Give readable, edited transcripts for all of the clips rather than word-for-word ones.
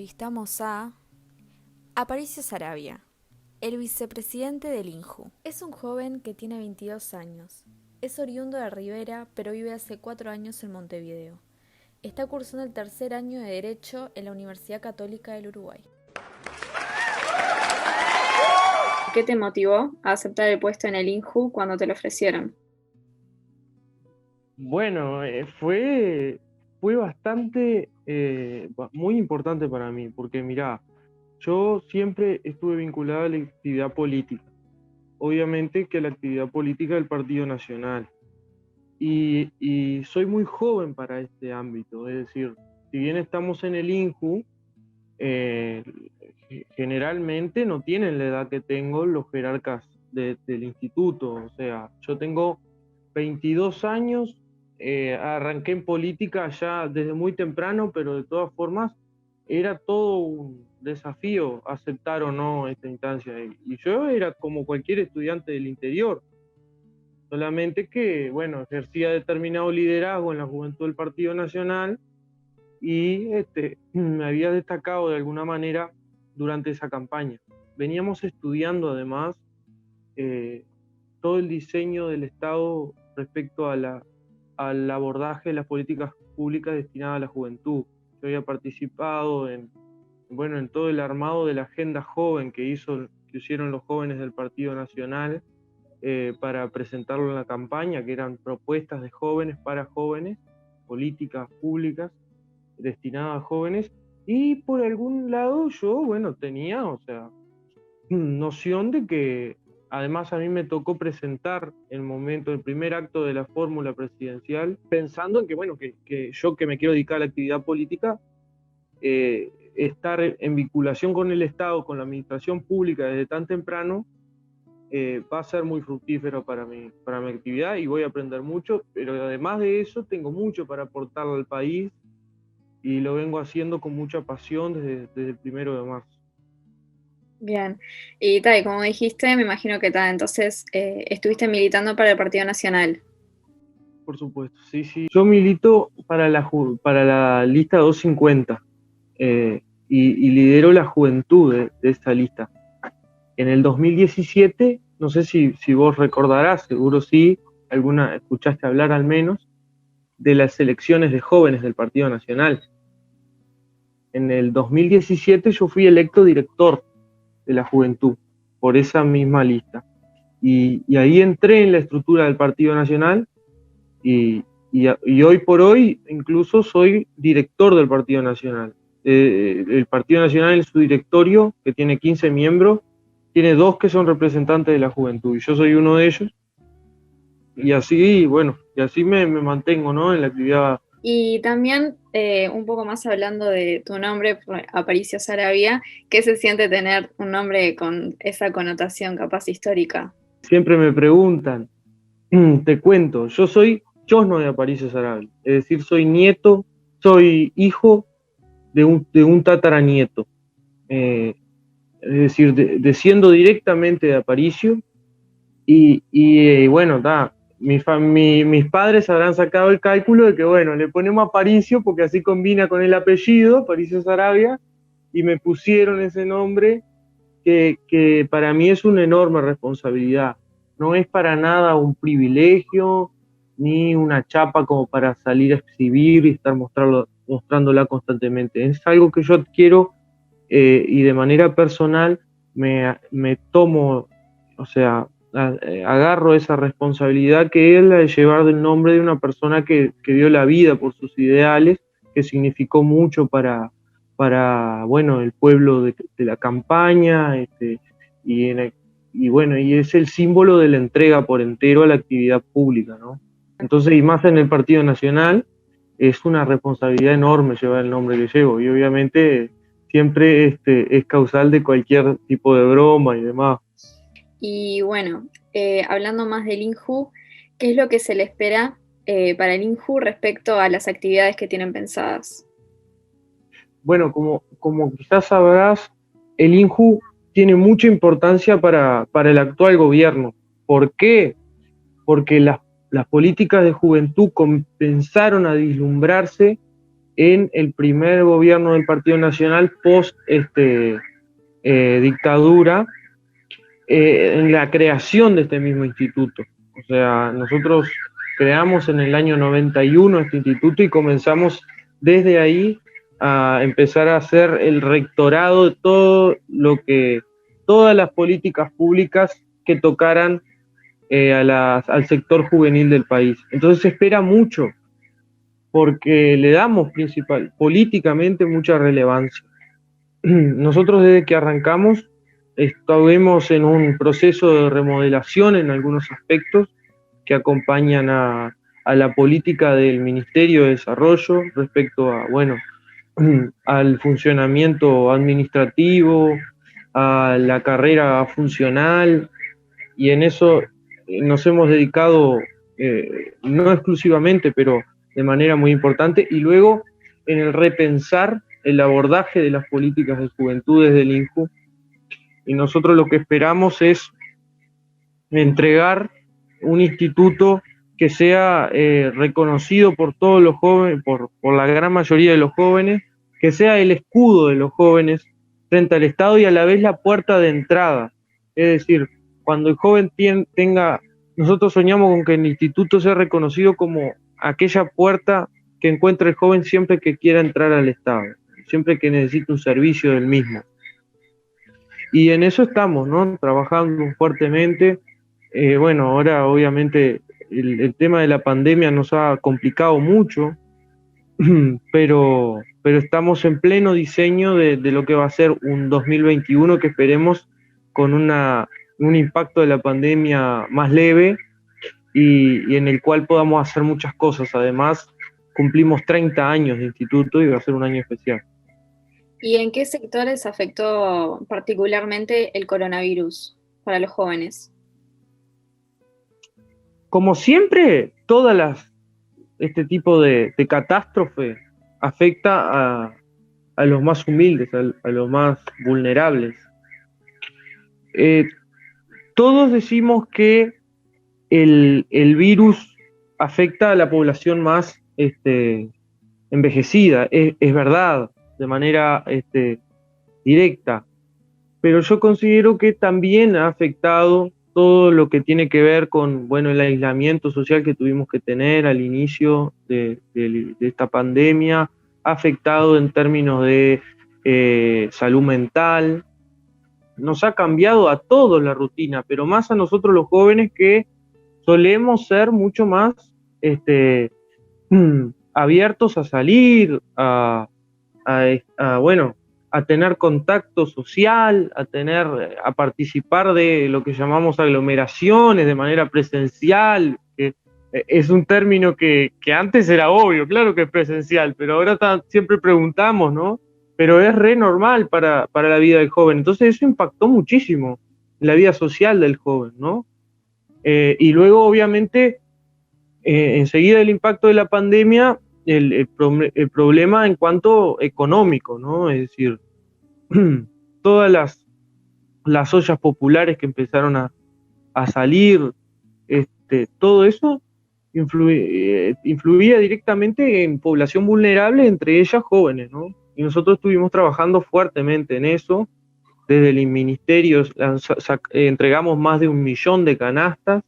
entrevistamos a Aparicio Saravia, el vicepresidente del INJU. Es un joven que tiene 22 años. Es oriundo de Rivera, pero vive hace 4 años en Montevideo. Está cursando el tercer año de Derecho en la Universidad Católica del Uruguay. ¿Qué te motivó a aceptar el puesto en el INJU cuando te lo ofrecieron? Bueno, fue bastante, muy importante para mí, porque mirá, yo siempre estuve vinculado a la actividad política, obviamente que a la actividad política del Partido Nacional, y soy muy joven para este ámbito, es decir, si bien estamos en el INJU, eh, generalmente no tienen la edad que tengo los jerarcas del instituto, o sea, yo tengo 22 años, arranqué en política ya desde muy temprano, pero de todas formas era todo un desafío aceptar o no esta instancia. Y yo era como cualquier estudiante del interior, solamente que, bueno, ejercía determinado liderazgo en la juventud del Partido Nacional y me había destacado de alguna manera durante esa campaña. Veníamos estudiando además eh, todo el diseño del Estado respecto al abordaje de las políticas públicas destinadas a la juventud. Yo había participado en todo el armado de la agenda joven que hicieron los jóvenes del Partido Nacional para presentarlo en la campaña, que eran propuestas de jóvenes para jóvenes, políticas públicas destinadas a jóvenes, y por algún lado yo, bueno, tenía, o sea, noción de que además a mí me tocó presentar el primer acto de la fórmula presidencial, pensando en que, bueno, que yo que me quiero dedicar a la actividad política, estar en vinculación con el Estado, con la administración pública desde tan temprano, va a ser muy fructífero para mi actividad y voy a aprender mucho, pero además de eso tengo mucho para aportarle al país y lo vengo haciendo con mucha pasión desde el 1 de marzo. Bien, y tal, como dijiste, me imagino que entonces estuviste militando para el Partido Nacional. Por supuesto, sí, sí. Yo milito para la lista 250 y lidero la juventud de esta lista. En el 2017, no sé si vos recordarás, seguro sí, escuchaste hablar al menos, de las elecciones de jóvenes del Partido Nacional. En el 2017 yo fui electo director de la juventud por esa misma lista. Y ahí entré en la estructura del Partido Nacional y hoy por hoy incluso soy director del Partido Nacional. El Partido Nacional en su directorio, que tiene 15 miembros, tiene 2 que son representantes de la juventud y yo soy uno de ellos. Y así, bueno, y así me mantengo, ¿no?, en la actividad. Y también, un poco más hablando de tu nombre, Aparicio Saravia, ¿qué se siente tener un nombre con esa connotación capaz histórica? Siempre me preguntan, te cuento, yo soy Chosno de Aparicio Saravia, es decir, soy hijo de un tataranieto. Es decir, desciendo directamente de Aparicio bueno, mis padres habrán sacado el cálculo de que, bueno, le ponemos Aparicio porque así combina con el apellido, Aparicio Saravia, y me pusieron ese nombre que para mí es una enorme responsabilidad. No es para nada un privilegio ni una chapa como para salir a exhibir y estar mostrándola constantemente. Es algo que yo adquiero y de manera personal me tomo, o sea, agarro esa responsabilidad que es la de llevar del nombre de una persona que dio la vida por sus ideales, que significó mucho para bueno, el pueblo de la campaña, y, y bueno, y es el símbolo de la entrega por entero a la actividad pública, ¿no? Entonces, y más en el Partido Nacional, es una responsabilidad enorme llevar el nombre que llevo, y obviamente siempre es causal de cualquier tipo de broma y demás. Y bueno, hablando más del INJU, ¿qué es lo que se le espera para el INJU respecto a las actividades que tienen pensadas? Bueno, como quizás sabrás, el INJU tiene mucha importancia para el actual gobierno. ¿Por qué? Porque las políticas de juventud comenzaron a vislumbrarse en el primer gobierno del Partido Nacional post dictadura, en la creación de este mismo instituto. O sea, nosotros creamos en el año 91 este instituto y comenzamos desde ahí a empezar a hacer el rectorado de todas las políticas públicas que tocaran al sector juvenil del país. Entonces se espera mucho, porque le damos políticamente mucha relevancia. Nosotros desde que arrancamos estuvimos en un proceso de remodelación en algunos aspectos que acompañan a la política del Ministerio de Desarrollo respecto a, bueno, al funcionamiento administrativo, a la carrera funcional, y en eso nos hemos dedicado, no exclusivamente, pero de manera muy importante, y luego en el repensar el abordaje de las políticas de juventud desde el INJU, y nosotros lo que esperamos es entregar un instituto que sea reconocido por todos los jóvenes, por la gran mayoría de los jóvenes, que sea el escudo de los jóvenes frente al Estado y a la vez la puerta de entrada. Es decir, cuando el joven nosotros soñamos con que el instituto sea reconocido como aquella puerta que encuentra el joven siempre que quiera entrar al Estado, siempre que necesite un servicio del mismo. Y en eso estamos, ¿no? Trabajando fuertemente. Bueno, ahora obviamente el tema de la pandemia nos ha complicado mucho, pero estamos en pleno diseño de lo que va a ser un 2021 que esperemos con un impacto de la pandemia más leve y en el cual podamos hacer muchas cosas. Además, cumplimos 30 años de instituto y va a ser un año especial. ¿Y en qué sectores afectó particularmente el coronavirus para los jóvenes? Como siempre, este tipo de catástrofe afecta a los más humildes, a los más vulnerables. Todos decimos que el virus afecta a la población más envejecida, es verdad, de manera directa, pero yo considero que también ha afectado todo lo que tiene que ver con, bueno, el aislamiento social que tuvimos que tener al inicio de esta pandemia, ha afectado en términos de salud mental, nos ha cambiado a todos la rutina, pero más a nosotros los jóvenes que solemos ser mucho más abiertos a salir, a tener contacto social, a participar de lo que llamamos aglomeraciones de manera presencial, que es un término que antes era obvio, claro que es presencial, pero ahora siempre preguntamos, ¿no? Pero es re normal para la vida del joven. Entonces eso impactó muchísimo en la vida social del joven, ¿no? Y luego, obviamente, enseguida del impacto de la pandemia, el problema en cuanto económico, ¿no? Es decir, todas las ollas populares que empezaron a salir, todo eso influía directamente en población vulnerable, entre ellas jóvenes, ¿no? Y nosotros estuvimos trabajando fuertemente en eso. Desde el ministerio entregamos más de 1 millón de canastas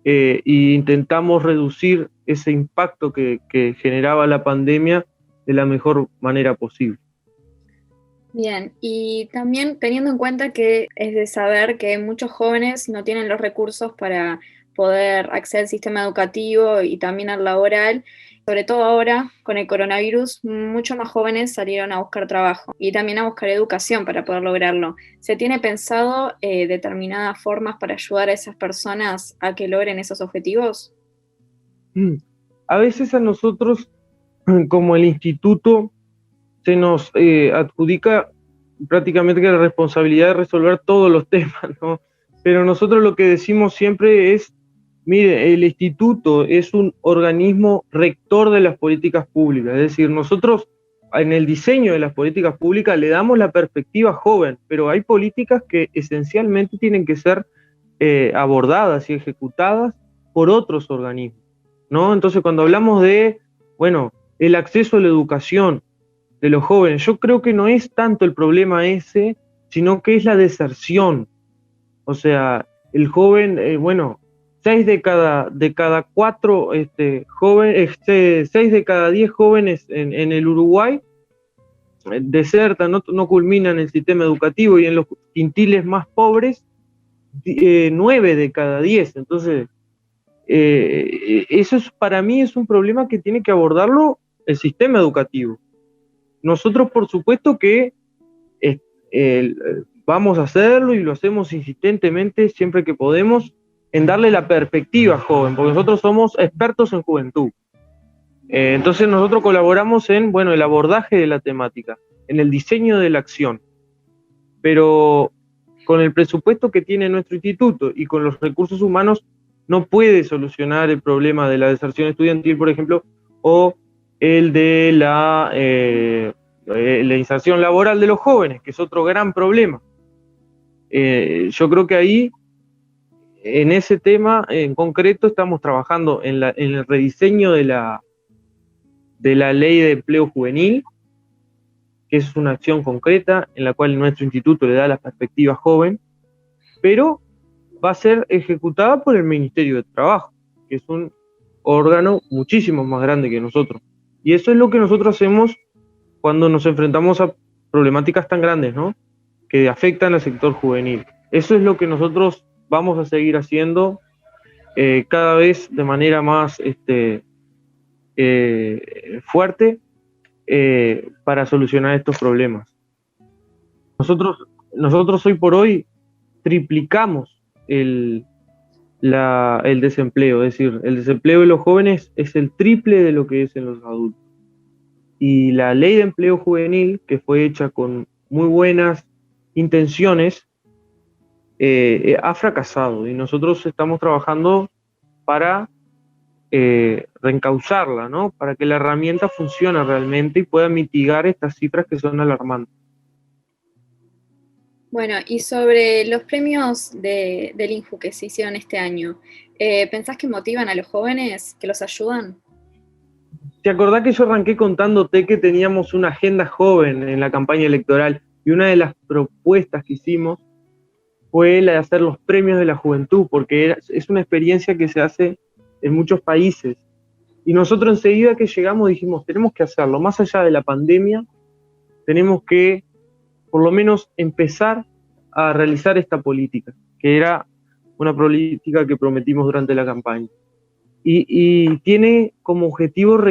e intentamos reducir ese impacto que generaba la pandemia de la mejor manera posible. Bien, y también teniendo en cuenta que es de saber que muchos jóvenes no tienen los recursos para poder acceder al sistema educativo y también al laboral, sobre todo ahora con el coronavirus, muchos más jóvenes salieron a buscar trabajo y también a buscar educación para poder lograrlo. ¿Se tiene pensado determinadas formas para ayudar a esas personas a que logren esos objetivos? A veces a nosotros, como el instituto, se nos adjudica prácticamente la responsabilidad de resolver todos los temas, ¿no? Pero nosotros lo que decimos siempre es, mire, el instituto es un organismo rector de las políticas públicas, es decir, nosotros en el diseño de las políticas públicas le damos la perspectiva joven, pero hay políticas que esencialmente tienen que ser abordadas y ejecutadas por otros organismos, ¿no? Entonces cuando hablamos de, bueno, el acceso a la educación de los jóvenes. Yo creo que no es tanto el problema ese, sino que es la deserción. O sea, el joven, 6 de cada 4 jóvenes, 6 de cada 10 jóvenes en el Uruguay desertan, no culminan el sistema educativo, y en los quintiles más pobres, 9 de cada 10. Entonces, eso para mí es un problema que tiene que abordarlo el sistema educativo. Nosotros, por supuesto que vamos a hacerlo, y lo hacemos insistentemente siempre que podemos, en darle la perspectiva joven, porque nosotros somos expertos en juventud. Entonces nosotros colaboramos en, el abordaje de la temática, en el diseño de la acción, pero con el presupuesto que tiene nuestro instituto y con los recursos humanos no puede solucionar el problema de la deserción estudiantil, por ejemplo, o el de la inserción laboral de los jóvenes, que es otro gran problema. Yo creo que ahí, en ese tema en concreto, estamos trabajando en el rediseño de la ley de empleo juvenil, que es una acción concreta en la cual nuestro instituto le da la perspectiva joven, pero va a ser ejecutada por el Ministerio de Trabajo, que es un órgano muchísimo más grande que nosotros. Y eso es lo que nosotros hacemos cuando nos enfrentamos a problemáticas tan grandes, ¿no?, que afectan al sector juvenil. Eso es lo que nosotros vamos a seguir haciendo cada vez de manera más fuerte para solucionar estos problemas. Nosotros hoy por hoy triplicamos el desempleo, es decir, el desempleo de los jóvenes es el triple de lo que es en los adultos. Y la ley de empleo juvenil, que fue hecha con muy buenas intenciones, ha fracasado, y nosotros estamos trabajando para reencauzarla, ¿no?, para que la herramienta funcione realmente y pueda mitigar estas cifras que son alarmantes. Bueno, y sobre los premios del INJU que se hicieron este año, ¿pensás que motivan a los jóvenes, que los ayudan? ¿Te acordás que yo arranqué contándote que teníamos una agenda joven en la campaña electoral, y una de las propuestas que hicimos fue la de hacer los premios de la juventud, porque es una experiencia que se hace en muchos países? Y nosotros enseguida que llegamos dijimos, tenemos que hacerlo, más allá de la pandemia, tenemos que por lo menos empezar a realizar esta política, que era una política que prometimos durante la campaña. Y tiene como objetivo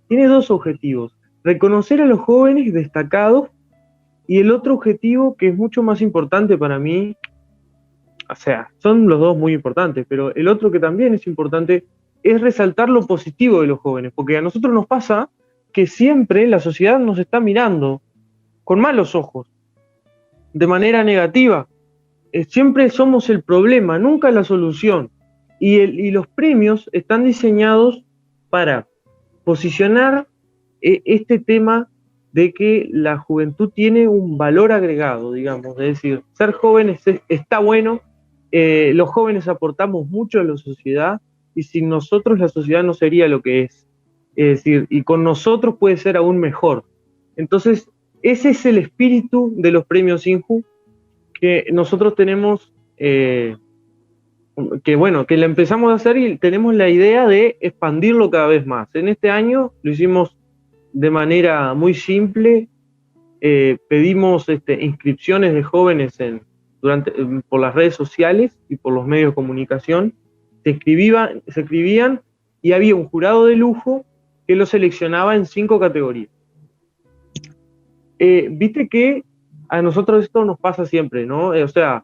tiene dos objetivos: reconocer a los jóvenes destacados, y el otro objetivo, que es mucho más importante para mí, o sea, son los dos muy importantes, pero el otro que también es importante es resaltar lo positivo de los jóvenes, porque a nosotros nos pasa que siempre la sociedad nos está mirando con malos ojos, de manera negativa. Siempre somos el problema, nunca la solución. Y los premios están diseñados para posicionar este tema de que la juventud tiene un valor agregado, digamos, es decir, ser jóvenes está bueno, los jóvenes aportamos mucho a la sociedad, y sin nosotros la sociedad no sería lo que es decir, y con nosotros puede ser aún mejor. Entonces, ese es el espíritu de los premios INJU, que nosotros tenemos, que la empezamos a hacer, y tenemos la idea de expandirlo cada vez más. En este año lo hicimos de manera muy simple, pedimos inscripciones de jóvenes por las redes sociales y por los medios de comunicación, se escribían, y había un jurado de lujo que lo seleccionaba en 5 categorías. Viste que a nosotros esto nos pasa siempre, ¿no? O sea,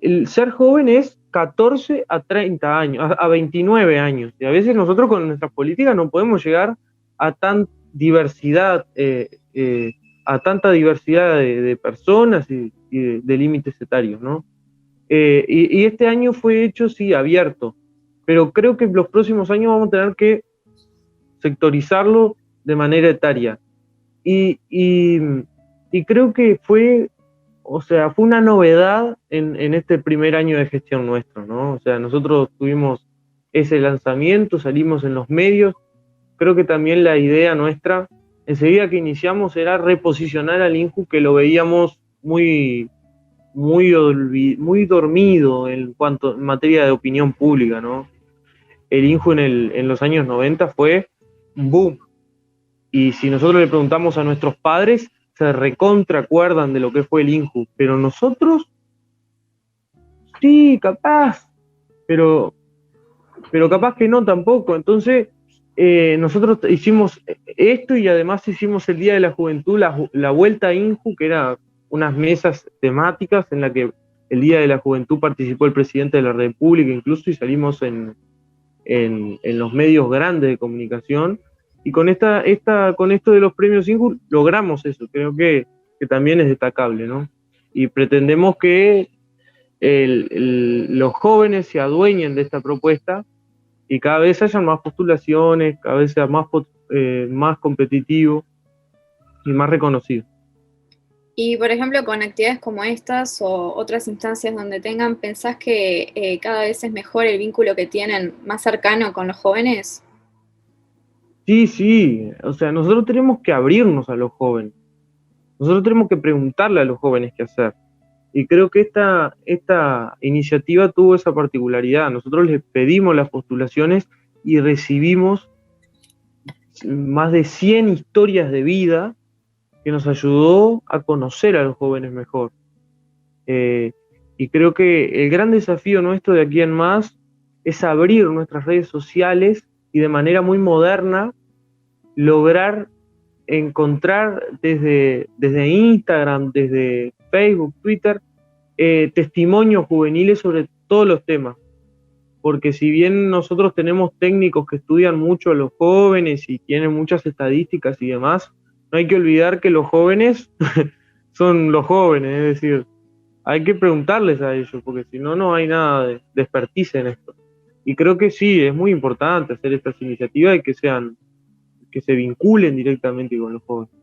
el ser joven es 14 a 30 años, a 29 años, y a veces nosotros con nuestras políticas no podemos llegar a tanta diversidad de personas y de límites etarios, ¿no? Y este año fue hecho, sí, abierto, pero creo que en los próximos años vamos a tener que sectorizarlo de manera etaria. Y creo que fue una novedad en este primer año de gestión nuestro, ¿no? O sea, nosotros tuvimos ese lanzamiento, salimos en los medios, creo que también la idea nuestra, enseguida que iniciamos, era reposicionar al INJU, que lo veíamos muy dormido en materia de opinión pública, ¿no? El INJU en los años 90 fue un boom. Y si nosotros le preguntamos a nuestros padres, se recontra acuerdan de lo que fue el INJU. Pero nosotros, sí, capaz, pero capaz que no tampoco. Entonces, nosotros hicimos esto y además hicimos el Día de la Juventud, la vuelta a INJU, que era unas mesas temáticas en la que el Día de la Juventud participó el presidente de la República incluso, y salimos en los medios grandes de comunicación. Y con esto de los premios INJU logramos eso. Creo que también es destacable, ¿no? Y pretendemos que los jóvenes se adueñen de esta propuesta y cada vez hayan más postulaciones, cada vez sea más competitivo y más reconocido. Y, por ejemplo, con actividades como estas o otras instancias donde tengan, ¿pensás que cada vez es mejor el vínculo que tienen más cercano con los jóvenes? Sí, o sea, nosotros tenemos que abrirnos a los jóvenes. Nosotros tenemos que preguntarle a los jóvenes qué hacer. Y creo que esta iniciativa tuvo esa particularidad. Nosotros les pedimos las postulaciones y recibimos más de 100 historias de vida que nos ayudó a conocer a los jóvenes mejor. Y creo que el gran desafío nuestro de aquí en más es abrir nuestras redes sociales y de manera muy moderna lograr encontrar desde Instagram, desde Facebook, Twitter, testimonios juveniles sobre todos los temas. Porque si bien nosotros tenemos técnicos que estudian mucho a los jóvenes y tienen muchas estadísticas y demás, no hay que olvidar que los jóvenes son los jóvenes, es decir, hay que preguntarles a ellos, porque si no, no hay nada de expertise en esto. Y creo que sí, es muy importante hacer estas iniciativas y que se vinculen directamente con los jóvenes.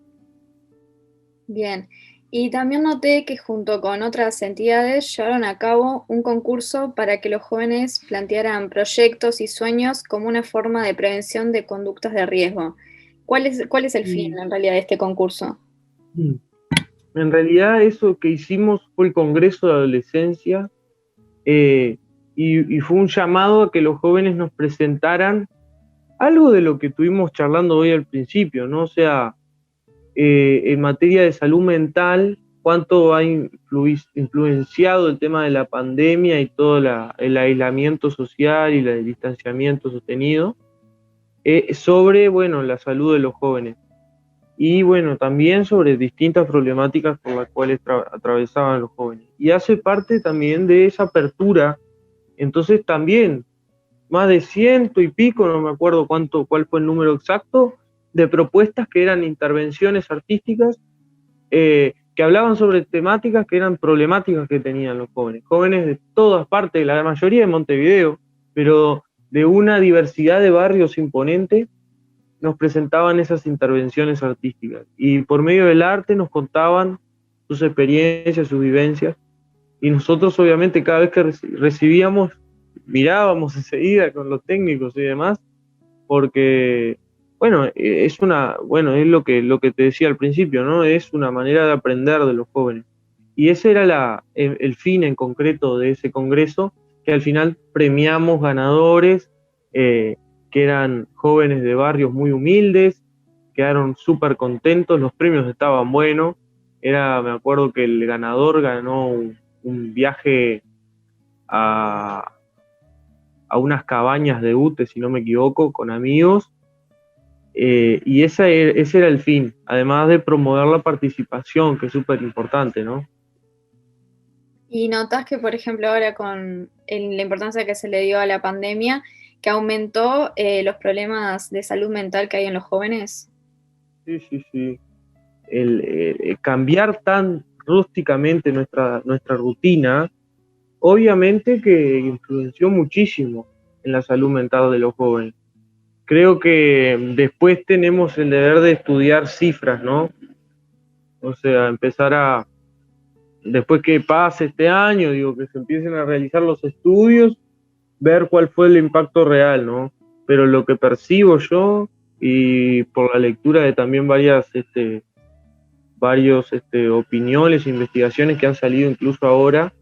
Bien, y también noté que junto con otras entidades llevaron a cabo un concurso para que los jóvenes plantearan proyectos y sueños como una forma de prevención de conductas de riesgo. ¿Cuál es el fin en realidad de este concurso? En realidad eso que hicimos fue el Congreso de Adolescencia, y fue un llamado a que los jóvenes nos presentaran algo de lo que estuvimos charlando hoy al principio, ¿no? O sea, en materia de salud mental, cuánto ha influenciado el tema de la pandemia y todo el aislamiento social y el distanciamiento sostenido sobre, bueno, la salud de los jóvenes. Y bueno, también sobre distintas problemáticas por las cuales atravesaban los jóvenes. Y hace parte también de esa apertura. Entonces también más de 100 y pico, no me acuerdo cuál fue el número exacto, de propuestas que eran intervenciones artísticas que hablaban sobre temáticas que eran problemáticas que tenían los jóvenes de todas partes, la mayoría de Montevideo, pero de una diversidad de barrios imponente, nos presentaban esas intervenciones artísticas y por medio del arte nos contaban sus experiencias, sus vivencias, y nosotros obviamente cada vez que recibíamos mirábamos enseguida con los técnicos y demás, porque bueno, es lo que te decía al principio, ¿no? Es una manera de aprender de los jóvenes. Y ese era el fin en concreto de ese congreso, que al final premiamos ganadores, que eran jóvenes de barrios muy humildes, quedaron súper contentos, los premios estaban buenos. Me acuerdo que el ganador ganó un viaje a unas cabañas de UTE, si no me equivoco, con amigos, y ese era el fin, además de promover la participación, que es súper importante, ¿no? Y notás que, por ejemplo, ahora con la importancia que se le dio a la pandemia, que aumentó los problemas de salud mental que hay en los jóvenes. Sí. El cambiar tan rústicamente nuestra rutina, obviamente que influenció muchísimo en la salud mental de los jóvenes. Creo que después tenemos el deber de estudiar cifras, ¿no? O sea, después que pase este año, que se empiecen a realizar los estudios, ver cuál fue el impacto real, ¿no? Pero lo que percibo yo y por la lectura de también varios opiniones, investigaciones que han salido incluso ahora,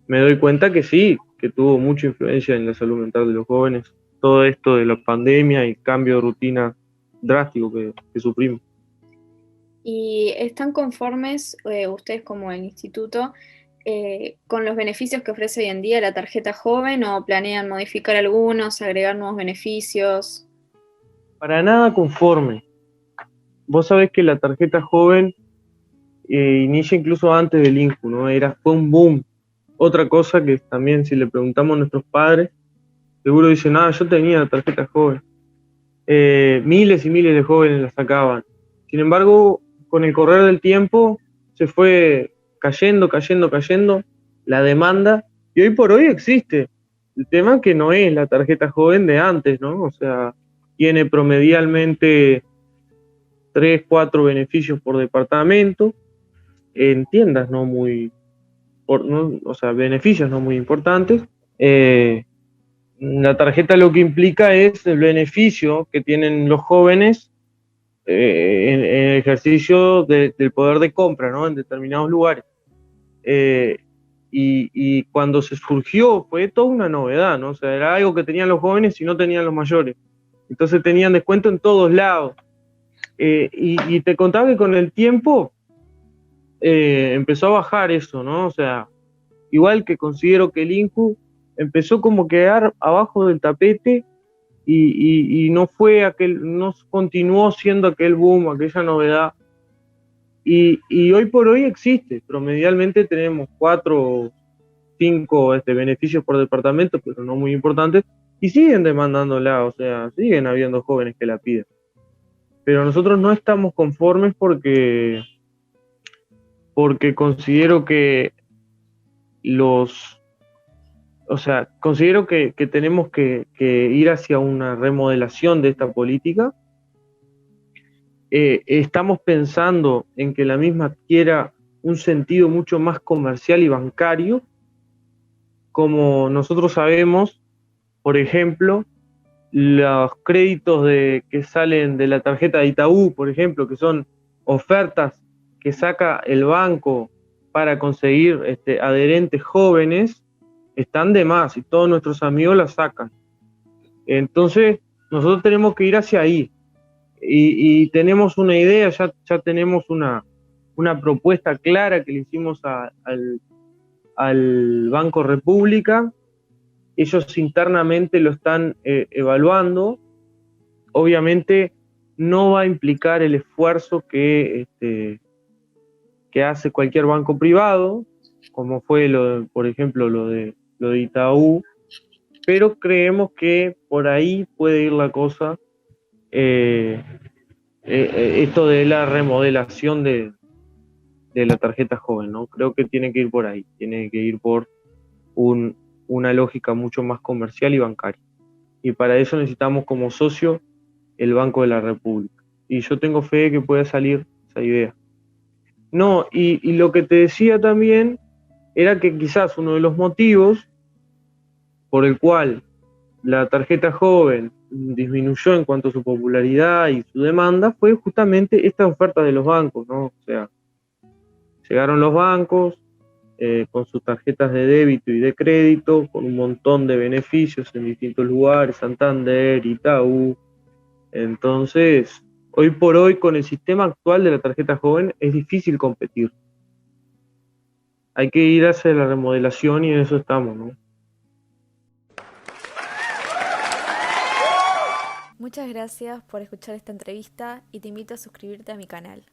me doy cuenta que sí, que tuvo mucha influencia en la salud mental de los jóvenes, todo esto de la pandemia y cambio de rutina drástico que sufrimos. ¿Y están conformes ustedes como el instituto con los beneficios que ofrece hoy en día la tarjeta joven o planean modificar algunos, agregar nuevos beneficios? Para nada conforme. Vos sabés que la tarjeta joven inicia incluso antes del INJU, ¿no? Fue un boom. Otra cosa que también si le preguntamos a nuestros padres, seguro dicen, yo tenía la tarjeta joven. Miles y miles de jóvenes la sacaban. Sin embargo, con el correr del tiempo se fue cayendo la demanda y hoy por hoy existe. El tema que no es la tarjeta joven de antes, ¿no? O sea, tiene promedialmente 3, 4 beneficios por departamento en tiendas no muy, o sea, beneficios no muy importantes. La tarjeta lo que implica es el beneficio que tienen los jóvenes en el ejercicio del poder de compra, ¿no? En determinados lugares. Y cuando se surgió fue toda una novedad, ¿no? O sea, era algo que tenían los jóvenes y no tenían los mayores. Entonces tenían descuento en todos lados. Y te contaba que con el tiempo empezó a bajar eso, ¿no? O sea, igual que considero que el INJU empezó como a quedar abajo del tapete y no continuó siendo aquel boom, aquella novedad. Y hoy por hoy existe, promedialmente tenemos 4 o 5 beneficios por departamento, pero no muy importantes, y siguen demandándola, o sea, siguen habiendo jóvenes que la piden. Pero nosotros no estamos conformes porque considero que considero que tenemos que ir hacia una remodelación de esta política. Estamos pensando en que la misma adquiera un sentido mucho más comercial y bancario. Como nosotros sabemos, por ejemplo, los créditos que salen de la tarjeta de Itaú, por ejemplo, que son ofertas que saca el banco para conseguir adherentes jóvenes, están de más y todos nuestros amigos las sacan. Entonces, nosotros tenemos que ir hacia ahí. Y tenemos una idea, ya tenemos una propuesta clara que le hicimos al Banco República. Ellos internamente lo están evaluando. Obviamente no va a implicar el esfuerzo que hace cualquier banco privado, como fue por ejemplo lo de Itaú, pero creemos que por ahí puede ir la cosa. Esto de la remodelación de la tarjeta joven, ¿no? Creo que tiene que ir por ahí, tiene que ir por una lógica mucho más comercial y bancaria. Y para eso necesitamos como socio el Banco de la República. Y yo tengo fe de que pueda salir esa idea. No, y lo que te decía también era que quizás uno de los motivos por el cual la tarjeta joven disminuyó en cuanto a su popularidad y su demanda fue justamente esta oferta de los bancos, ¿no? O sea, llegaron los bancos con sus tarjetas de débito y de crédito, con un montón de beneficios en distintos lugares, Santander, Itaú. Entonces, hoy por hoy, con el sistema actual de la tarjeta joven, es difícil competir. Hay que ir hacia la remodelación y en eso estamos, ¿no? Muchas gracias por escuchar esta entrevista y te invito a suscribirte a mi canal.